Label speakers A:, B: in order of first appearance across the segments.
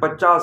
A: 50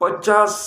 A: 50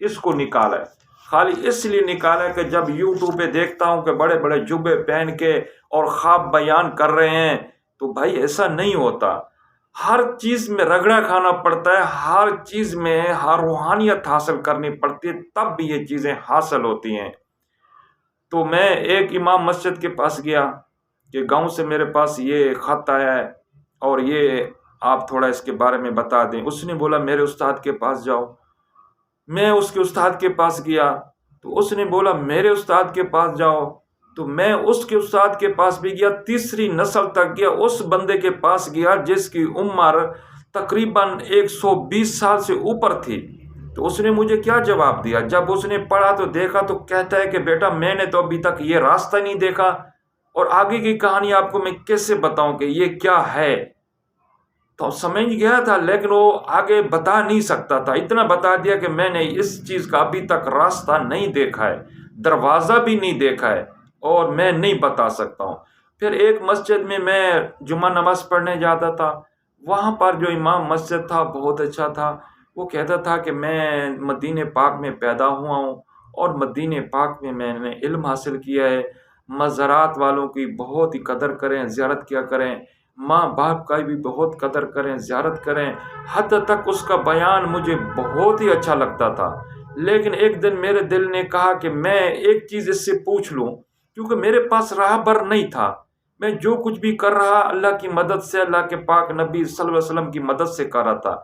A: اس کو نکالا ہے، خالی اس لیے نکالا ہے کہ جب یوٹیوب پہ دیکھتا ہوں کہ بڑے بڑے جبے پہن کے اور خواب بیان کر رہے ہیں، تو بھائی ایسا نہیں ہوتا۔ ہر چیز میں رگڑا کھانا پڑتا ہے، ہر چیز میں ہر روحانیت حاصل کرنی پڑتی ہے، تب بھی یہ چیزیں حاصل ہوتی ہیں۔ تو میں ایک امام مسجد کے پاس گیا کہ گاؤں سے میرے پاس یہ خط آیا ہے اور یہ آپ تھوڑا اس کے بارے میں بتا دیں۔ اس نے بولا میرے استاد کے پاس جاؤ۔ میں اس کے استاد کے پاس گیا تو اس نے بولا میرے استاد کے پاس جاؤ، تو میں اس کے استاد کے پاس بھی گیا، تیسری نسل تک گیا، اس بندے کے پاس گیا جس کی عمر تقریباً 120 سال سے اوپر تھی۔ تو اس نے مجھے کیا جواب دیا؟ جب اس نے پڑھا تو دیکھا تو کہتا ہے کہ بیٹا میں نے تو ابھی تک یہ راستہ نہیں دیکھا، اور آگے کی کہانی آپ کو میں کیسے بتاؤں کہ یہ کیا ہے۔ تو سمجھ گیا تھا لیکن وہ آگے بتا نہیں سکتا تھا، اتنا بتا دیا کہ میں نے اس چیز کا ابھی تک راستہ نہیں دیکھا ہے، دروازہ بھی نہیں دیکھا ہے، اور میں نہیں بتا سکتا ہوں۔ پھر ایک مسجد میں جمعہ نماز پڑھنے جاتا تھا، وہاں پر جو امام مسجد تھا بہت اچھا تھا۔ وہ کہتا تھا کہ میں مدینہ پاک میں پیدا ہوا ہوں اور مدینہ پاک میں نے علم حاصل کیا ہے۔ مزارات والوں کی بہت ہی قدر کریں، زیارت کیا کریں، ماں باپ کا بھی بہت قدر کریں، زیارت کریں۔ حد تک اس کا بیان مجھے بہت ہی اچھا لگتا تھا، لیکن ایک دن میرے دل نے کہا کہ میں ایک چیز اس سے پوچھ لوں، کیونکہ میرے پاس راہ بر نہیں تھا۔ میں جو کچھ بھی کر رہا اللہ کی مدد سے، اللہ کے پاک نبی صلی اللہ علیہ وسلم کی مدد سے کر رہا تھا۔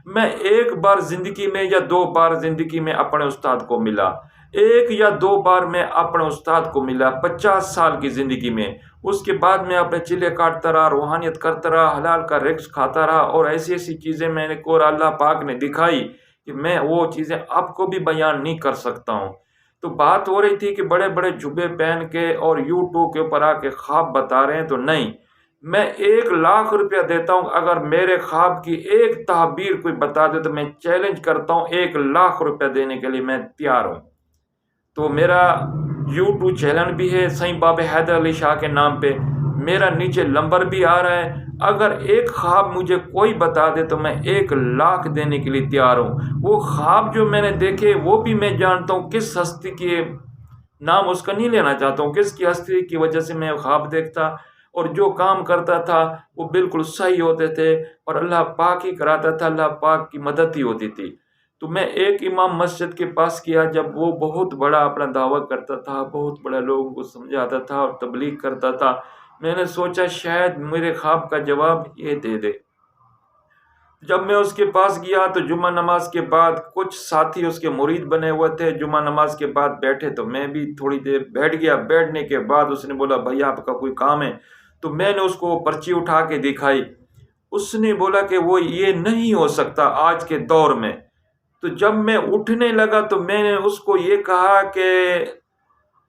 A: میں ایک بار زندگی میں یا 2 بار زندگی میں اپنے استاد کو ملا، 1 یا 2 بار میں اپنے استاد کو ملا 50 سال کی زندگی میں۔ اس کے بعد میں اپنے چلے کاٹتا رہا، روحانیت کرتا رہا، حلال کا رزق کھاتا رہا، اور ایسی ایسی چیزیں میں نے کو اللہ پاک نے دکھائی کہ میں وہ چیزیں آپ کو بھی بیان نہیں کر سکتا ہوں۔ تو بات ہو رہی تھی کہ بڑے بڑے جبے پہن کے اور یوٹیوب کے اوپر آ کے خواب بتا رہے ہیں، تو نہیں، میں 1,00,000 روپیہ دیتا ہوں اگر میرے خواب کی ایک تعبیر کوئی بتا دے تو میں چیلنج کرتا ہوں 1,00,000 روپیہ دینے کے لیے میں تیار ہوں۔ تو میرا یوٹیوب چینل بھی ہے سائیں بابا حیدر علی شاہ کے نام پہ، میرا نیچے نمبر بھی آ رہا ہے۔ اگر ایک خواب مجھے کوئی بتا دے تو میں 1,00,000 دینے کے لیے تیار ہوں۔ وہ خواب جو میں نے دیکھے وہ بھی میں جانتا ہوں، کس ہستی کے نام اس کا نہیں لینا چاہتا ہوں، کس کی ہستی کی وجہ سے میں خواب دیکھتا، اور جو کام کرتا تھا وہ بالکل صحیح ہوتے تھے، اور اللہ پاک ہی کراتا تھا، اللہ پاک کی مدد ہی ہوتی تھی۔ تو میں ایک امام مسجد کے پاس کیا جب وہ بہت بڑا اپنا دعویٰ کرتا تھا، بہت بڑا لوگوں کو سمجھاتا تھا اور تبلیغ کرتا تھا۔ میں نے سوچا شاید میرے خواب کا جواب یہ دے دے۔ جب میں اس کے پاس گیا تو جمعہ نماز کے بعد کچھ ساتھی اس کے مرید بنے ہوئے تھے، جمعہ نماز کے بعد بیٹھے تو میں بھی تھوڑی دیر بیٹھ گیا۔ بیٹھنے کے بعد اس نے بولا بھائی آپ کا کوئی کام ہے؟ تو میں نے اس کو پرچی اٹھا کے دکھائی۔ اس نے بولا کہ وہ یہ نہیں ہو سکتا آج کے دور میں۔ تو جب میں اٹھنے لگا تو میں نے اس کو یہ کہا کہ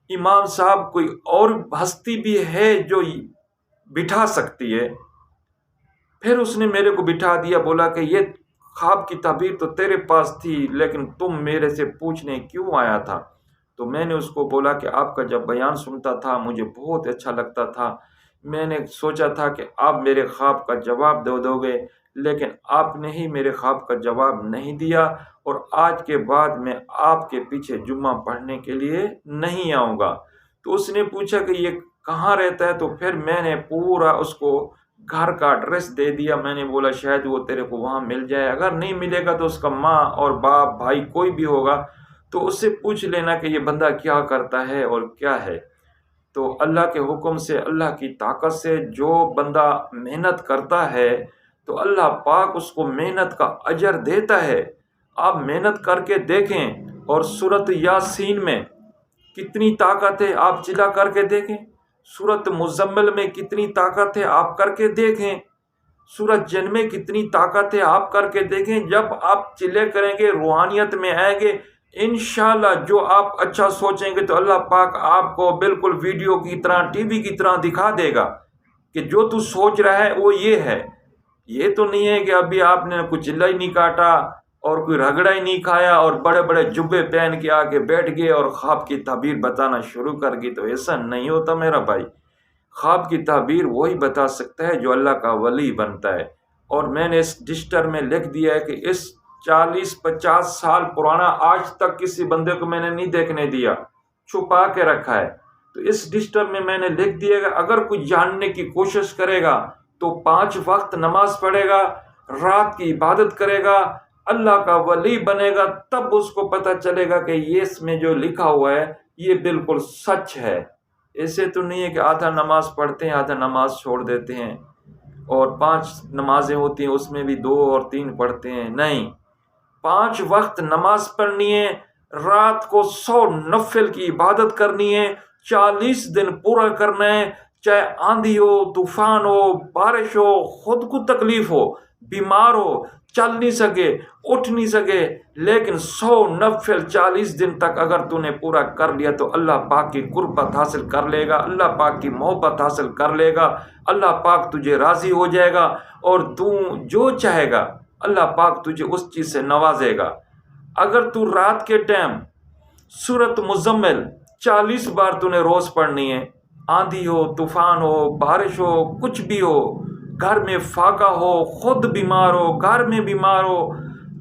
A: امام صاحب کوئی اور ہستی بھی ہے جو بٹھا سکتی ہے؟ پھر اس نے میرے کو بٹھا دیا، بولا کہ یہ خواب کی تعبیر تو تیرے پاس تھی لیکن تم میرے سے پوچھنے کیوں آیا تھا؟ تو میں نے اس کو بولا کہ آپ کا جب بیان سنتا تھا مجھے بہت اچھا لگتا تھا، میں نے سوچا تھا کہ آپ میرے خواب کا جواب دو گے، لیکن آپ نے ہی میرے خواب کا جواب نہیں دیا، اور آج کے بعد میں آپ کے پیچھے جمعہ پڑھنے کے لیے نہیں آؤں گا۔ تو اس نے پوچھا کہ یہ کہاں رہتا ہے؟ تو پھر میں نے پورا اس کو گھر کا ایڈریس دے دیا۔ میں نے بولا شاید وہ تیرے کو وہاں مل جائے، اگر نہیں ملے گا تو اس کا ماں اور باپ بھائی کوئی بھی ہوگا تو اس سے پوچھ لینا کہ یہ بندہ کیا کرتا ہے اور کیا ہے۔ تو اللہ کے حکم سے، اللہ کی طاقت سے جو بندہ محنت کرتا ہے تو اللہ پاک اس کو محنت کا اجر دیتا ہے۔ آپ محنت کر کے دیکھیں، اور سورۃ یاسین میں کتنی طاقت ہے آپ چلا کر کے دیکھیں، سورۃ مزمل میں کتنی طاقت ہے آپ کر کے دیکھیں، سورۃ جن میں کتنی طاقت ہے آپ کر کے دیکھیں۔ جب آپ چلے کریں گے، روحانیت میں آئیں گے، انشاءاللہ جو آپ اچھا سوچیں گے تو اللہ پاک آپ کو بالکل ویڈیو کی طرح، ٹی وی کی طرح دکھا دے گا کہ جو تو سوچ رہا ہے وہ یہ ہے۔ یہ تو نہیں ہے کہ ابھی آپ نے کوئی چلا ہی نہیں کاٹا اور کوئی رگڑا ہی نہیں کھایا اور بڑے بڑے جبے پہن کے آگے بیٹھ گئے اور خواب کی تعبیر بتانا شروع کر گئی۔ تو ایسا نہیں ہوتا میرا بھائی۔ خواب کی تعبیر وہی بتا سکتا ہے جو اللہ کا ولی بنتا ہے۔ اور میں نے اس ڈسٹر میں لکھ دیا ہے کہ اس 40-50 سال پرانا، آج تک کسی بندے کو میں نے نہیں دیکھنے دیا، چھپا کے رکھا ہے۔ تو اس ڈجٹل میں نے لکھ دیا کہ اگر کوئی جاننے کی کوشش کرے گا تو 5 وقت نماز پڑھے گا، رات کی عبادت کرے گا، اللہ کا ولی بنے گا، تب اس کو پتہ چلے گا کہ یہ اس میں جو لکھا ہوا ہے یہ بالکل سچ ہے۔ ایسے تو نہیں ہے کہ آدھا نماز پڑھتے ہیں آدھا نماز چھوڑ دیتے ہیں، اور 5 نمازیں ہوتی ہیں اس میں بھی 2 اور 3 پڑھتے ہیں۔ نہیں، 5 وقت نماز پڑھنی ہے، رات کو 100 نفل کی عبادت کرنی ہے، 40 دن پورا کرنا ہے، چاہے آندھی ہو، طوفان ہو، بارش ہو، خود کو تکلیف ہو، بیمار ہو، چل نہیں سکے، اٹھ نہیں سکے، لیکن 100 نفل 40 دن تک اگر تو نے پورا کر لیا تو اللہ پاک کی قربت حاصل کر لے گا، اللہ پاک کی محبت حاصل کر لے گا، اللہ پاک تجھے راضی ہو جائے گا، اور تو جو چاہے گا اللہ پاک تجھے اس چیز سے نوازے گا۔ اگر تو رات کے ٹائم سورۃ مزمل 40 بار تو نے روز پڑھنی ہے، آندھی ہو، طوفان ہو، بارش ہو، کچھ بھی ہو، گھر میں فاقہ ہو، خود بیمار ہو، گھر میں بیمار ہو،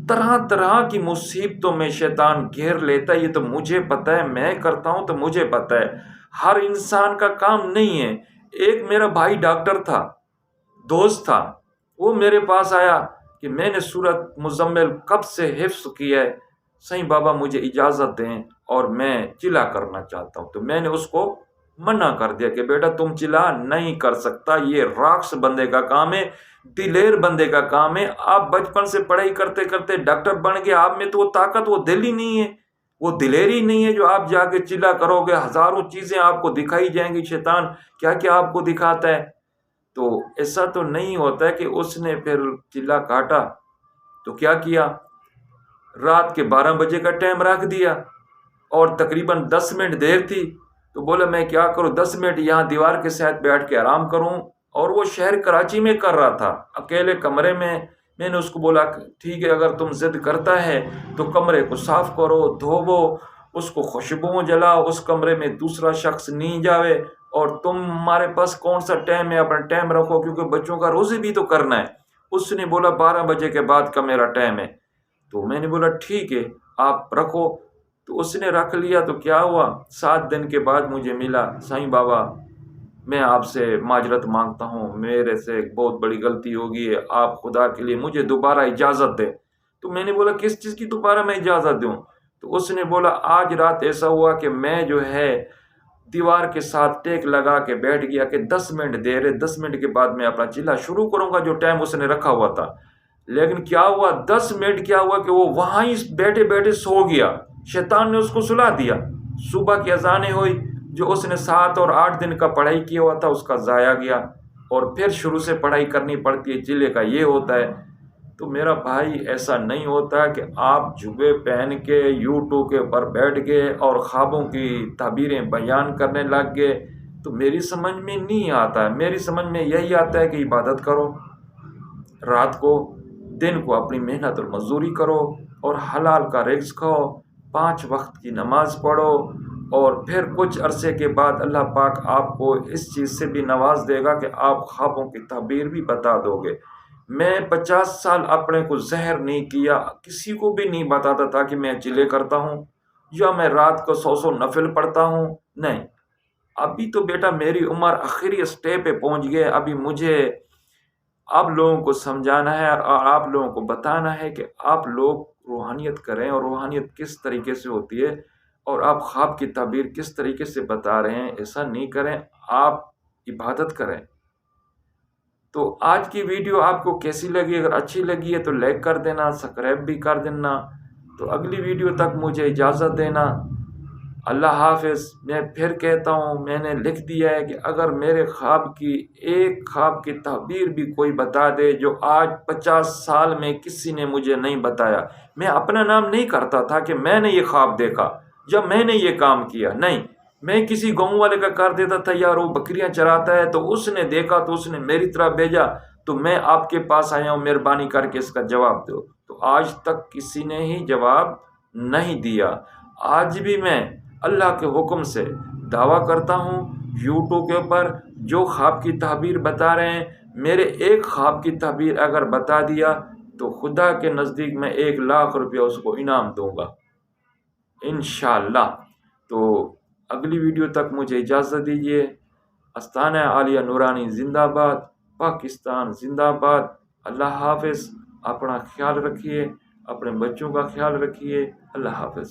A: طرح طرح کی مصیبتوں میں شیطان گھیر لیتا ہے۔ یہ تو مجھے پتہ ہے، میں کرتا ہوں تو مجھے پتہ ہے، ہر انسان کا کام نہیں ہے۔ ایک میرا بھائی ڈاکٹر تھا، دوست تھا، وہ میرے پاس آیا کہ میں نے سورۃ مزمل کب سے حفظ کیا ہے، صحیح بابا مجھے اجازت دیں اور میں چلا کرنا چاہتا ہوں۔ تو میں نے اس کو منع کر دیا کہ بیٹا تم چلا نہیں کر سکتا، یہ راکس بندے کا کام ہے، دلیر بندے کا کام ہے۔ آپ بچپن سے پڑھائی کرتے کرتے ڈاکٹر بن گئے، آپ میں تو وہ طاقت، وہ دل ہی نہیں ہے، وہ دلیری نہیں ہے جو آپ جا کے چلا کرو گے، ہزاروں چیزیں آپ کو دکھائی جائیں گی، شیطان کیا کیا آپ کو دکھاتا ہے۔ تو ایسا تو نہیں ہوتا ہے کہ اس نے پھر چلا کاٹا تو کیا کیا، رات کے 12 بجے کا ٹائم رکھ دیا، اور تقریباً 10 منٹ دیر تھی، تو بولا میں کیا کروں، 10 منٹ یہاں دیوار کے ساتھ بیٹھ کے آرام کروں۔ اور وہ شہر کراچی میں کر رہا تھا، اکیلے کمرے میں۔ میں نے اس کو بولا ٹھیک ہے، اگر تم ضد کرتا ہے تو کمرے کو صاف کرو، دھوو، اس کو خوشبو جلاؤ، اس کمرے میں دوسرا شخص نہیں جاوے، اور تمہارے پاس کون سا ٹائم ہے اپنا ٹائم رکھو، کیونکہ بچوں کا روزے بھی تو کرنا ہے۔ اس نے بولا 12 بجے کے بعد کا میرا ٹائم ہے۔ تو میں نے بولا ٹھیک ہے آپ رکھو، تو اس نے رکھ لیا۔ تو کیا ہوا، 7 دن کے بعد مجھے ملا، سائیں بابا میں آپ سے معذرت مانگتا ہوں، میرے سے ایک بہت بڑی غلطی ہوگی ہے، آپ خدا کے لیے مجھے دوبارہ اجازت دیں۔ تو میں نے بولا کس چیز کی دوبارہ میں اجازت دوں؟ تو اس نے بولا آج رات ایسا ہوا کہ میں جو ہے دیوار کے ساتھ ٹیک لگا کے بیٹھ گیا کہ 10 منٹ دیر ہے، 10 منٹ کے بعد میں اپنا چلا شروع کروں گا، جو ٹائم اس نے رکھا ہوا تھا۔ لیکن کیا ہوا، 10 منٹ کیا ہوا کہ وہ وہاں ہی بیٹھے بیٹھے سو گیا، شیطان نے اس کو سلا دیا۔ صبح کی اذانیں ہوئی، جو اس نے 7 اور 8 دن کا پڑھائی کیا ہوا تھا اس کا ضائع گیا، اور پھر شروع سے پڑھائی کرنی پڑتی ہے، چلے کا یہ ہوتا ہے۔ تو میرا بھائی ایسا نہیں ہوتا کہ آپ جبے پہن کے یوٹیوب کے اوپر بیٹھ گئے اور خوابوں کی تعبیریں بیان کرنے لگ گئے، تو میری سمجھ میں نہیں آتا ہے۔ میری سمجھ میں یہی آتا ہے کہ عبادت کرو، رات کو دن کو اپنی محنت اور مزدوری کرو، اور حلال کا رزق کھاؤ، 5 وقت کی نماز پڑھو، اور پھر کچھ عرصے کے بعد اللہ پاک آپ کو اس چیز سے بھی نواز دے گا کہ آپ خوابوں کی تعبیر بھی بتا دو گے۔ میں 50 سال اپنے کو زہر نہیں کیا، کسی کو بھی نہیں بتاتا تھا کہ میں چلے کرتا ہوں یا میں رات کو 100 نفل پڑھتا ہوں، نہیں۔ ابھی تو بیٹا میری عمر آخری اسٹیپ پہ پہنچ گئے، ابھی مجھے آپ لوگوں کو سمجھانا ہے اور آپ لوگوں کو بتانا ہے کہ آپ لوگ روحانیت کریں، اور روحانیت کس طریقے سے ہوتی ہے، اور آپ خواب کی تعبیر کس طریقے سے بتا رہے ہیں۔ ایسا نہیں کریں، آپ عبادت کریں۔ تو آج کی ویڈیو آپ کو کیسی لگی؟ اگر اچھی لگی ہے تو لائک کر دینا، سبسکرائب بھی کر دینا۔ تو اگلی ویڈیو تک مجھے اجازت دینا، اللہ حافظ۔ میں پھر کہتا ہوں، میں نے لکھ دیا ہے کہ اگر میرے خواب کی ایک خواب کی تعبیر بھی کوئی بتا دے جو آج 50 سال میں کسی نے مجھے نہیں بتایا، میں اپنا نام نہیں کرتا تھا کہ میں نے یہ خواب دیکھا یا میں نے یہ کام کیا، نہیں، میں کسی گاؤں والے کا کر دیتا تھا، یار وہ بکریاں چراتا ہے تو اس نے دیکھا تو اس نے میری طرح بھیجا، تو میں آپ کے پاس آیا ہوں، مہربانی کر کے اس کا جواب دو۔ تو آج تک کسی نے ہی جواب نہیں دیا۔ آج بھی میں اللہ کے حکم سے دعویٰ کرتا ہوں، یوٹیوب کے اوپر جو خواب کی تعبیر بتا رہے ہیں، میرے ایک خواب کی تعبیر اگر بتا دیا تو خدا کے نزدیک میں 1,00,000 روپیہ اس کو انعام دوں گا انشاءاللہ۔ تو اگلی ویڈیو تک مجھے اجازت دیجیے۔ آستانہ عالیہ نورانی زندہ باد، پاکستان زندہ باد۔ اللہ حافظ۔ اپنا خیال رکھیے، اپنے بچوں کا خیال رکھیے۔ اللہ حافظ۔